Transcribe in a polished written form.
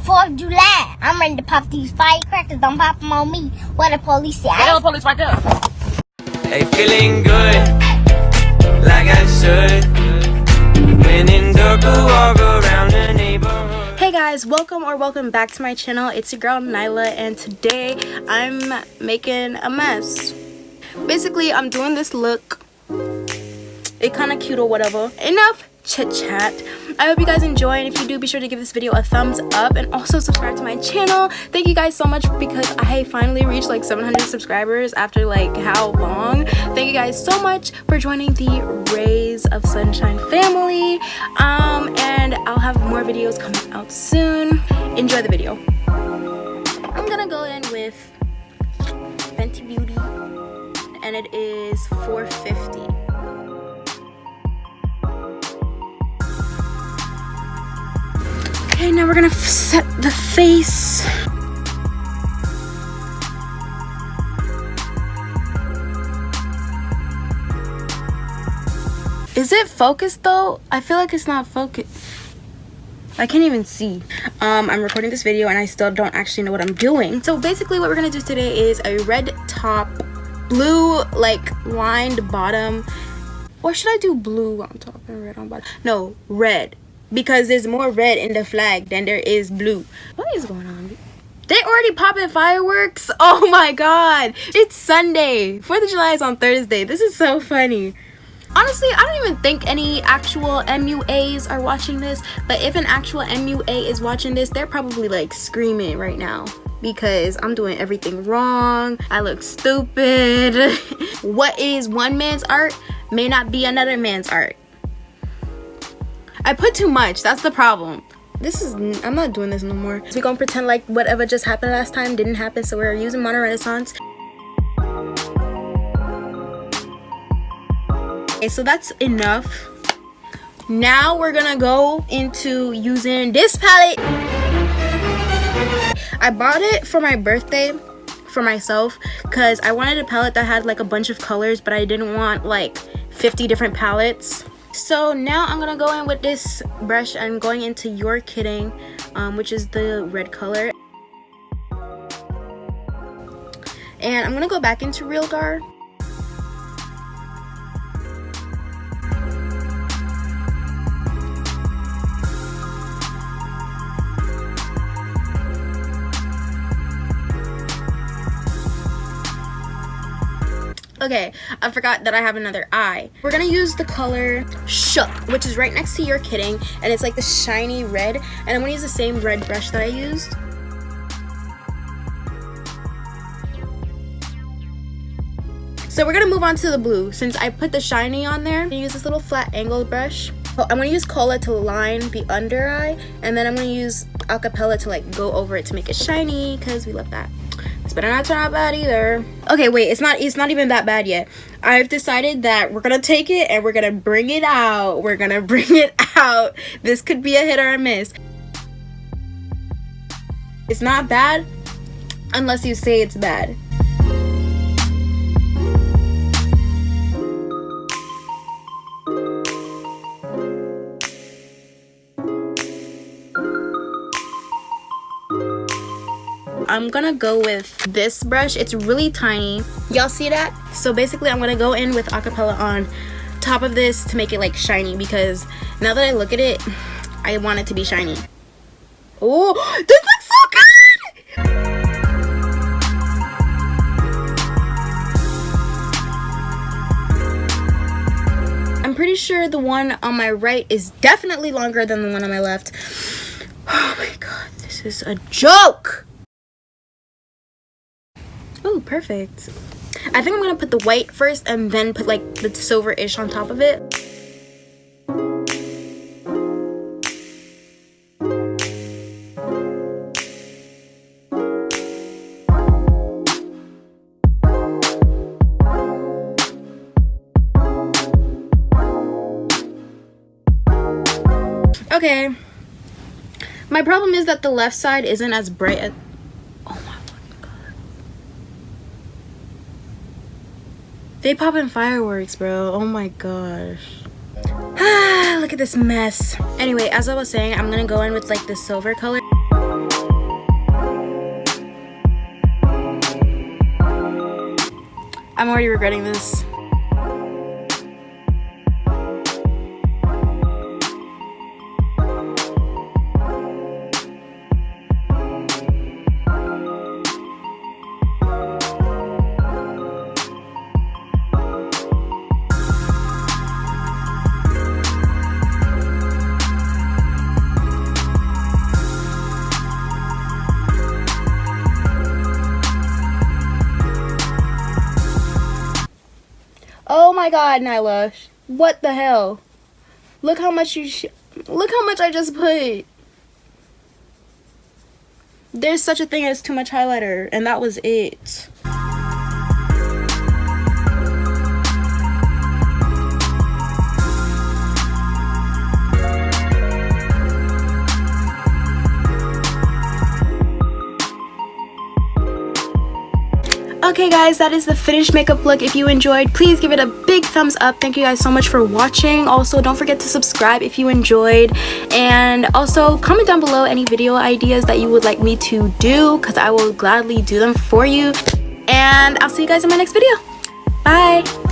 4th of July. I'm ready to pop these firecrackers. Don't pop them on me. What the police say? Get the police right there. Hey, feeling good, like I should. When in dark, walk around the neighborhood. Hey guys, welcome back to my channel. It's your girl Nyla, and today I'm making a mess. Basically, I'm doing this look. It kind of cute or whatever. Enough chit chat. I hope you guys enjoy, and if you do, be sure to give this video a thumbs up and also subscribe to my channel. Thank you guys so much because I finally reached like 700 subscribers after like how long. Thank you guys so much for joining the Rays of Sunshine family. And I'll have more videos coming out soon. Enjoy the video. I'm gonna go in with Fenty Beauty, and it is $4.50. Okay, now we're gonna set the face. Is it focused though? I feel like it's not focused. I can't even see. I'm recording this video and I still don't actually know what I'm doing. So basically what we're gonna do today is a red top, blue like lined bottom. Or should I do blue on top and red on bottom? No, red. Because there's more red in the flag than there is blue. What is going on? They already popping fireworks? Oh my god. It's Sunday. 4th of July is on Thursday. This is so funny. Honestly, I don't even think any actual MUAs are watching this. But if an actual MUA is watching this, they're probably like screaming right now. Because I'm doing everything wrong. I look stupid. What is one man's art may not be another man's art. I put too much. That's the problem. I'm not doing this no more. So we're gonna pretend like whatever just happened last time didn't happen. So we're using Mono Renaissance. Okay, so that's enough. Now we're gonna go into using this palette. I bought it for my birthday for myself because I wanted a palette that had like a bunch of colors, but I didn't want like 50 different palettes. So now I'm gonna go in with this brush. I'm going into You're Kidding, which is the red color. And I'm gonna go back into Real Gar. Okay, I forgot that I have another eye. We're gonna use the color Shook, which is right next to You're Kidding, and it's like the shiny red, and I'm gonna use the same red brush that I used. So we're gonna move on to the blue. Since I put the shiny on there, I'm gonna use this little flat angled brush. I'm gonna use Cola to line the under eye, and then I'm gonna use Acapella to like go over it to make it shiny, because we love that. This better not turn out bad either. Okay, wait, it's not even that bad yet. I've decided that we're gonna take it and we're gonna bring it out. We're gonna bring it out. This could be a hit or a miss. It's not bad unless you say it's bad. I'm gonna go with this brush. It's really tiny. Y'all see that? So basically I'm gonna go in with Acapella on top of this to make it like shiny, because now that I look at it, I want it to be shiny. Oh, this looks so good! I'm pretty sure the one on my right is definitely longer than the one on my left. Oh my god, this is a joke! Oh, perfect. I think I'm gonna put the white first and then put like the silver-ish on top of it. Okay. My problem is that the left side isn't as bright as... They popping fireworks, bro. Oh my gosh. Look at this mess. Anyway, as I was saying, I'm gonna go in with like the silver color. I'm already regretting this. Oh my god, Nyla. What the hell? Look how much look how much I just put. There's such a thing as too much highlighter, and that was it. Okay guys, that is the finished makeup look. If you enjoyed, please give it a big thumbs up. Thank you guys so much for watching. Also, don't forget to subscribe if you enjoyed, and also comment down below any video ideas that you would like me to do, because I will gladly do them for you. And I'll see you guys in my next video. Bye.